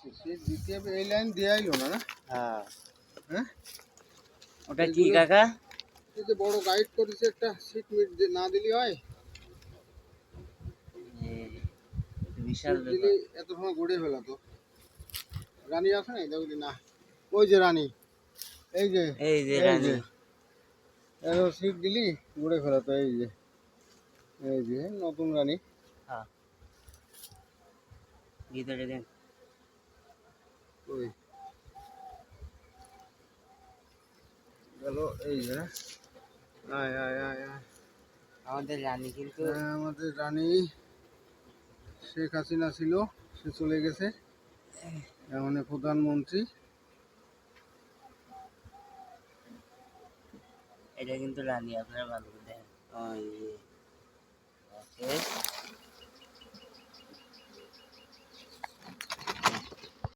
দ্বিতীয় এই লাইন দিয়ে আইলো না না? হ্যাঁ হ্যাঁ ওটা কি কাকা? তুই যে বড় গাইড করিস একটা সিট মিট না দিলি হয়? বিশাল সিট দিলি এত সময় ঘুরে ফেলা তো। রানী আছে না দেখলি না? ওই যে রানী, এই যে এই যে এই রানী। যে এত সিট দিলি ঘুরে ফেলা তো। এই যে নতুন রানী। হ্যাঁ ভিতরে দেন। ওই গেল এই যে। আয় আয় আয় আয়। আমাদের রানী কিন্তু হ্যাঁ, আমাদের রানী শেখ হাসিনা ছিল, সে চলে গেছে, এখন প্রধানমন্ত্রী। এটা কিন্তু রানী, আপনারা ভালো করে দেখেন। ওই যে ওকে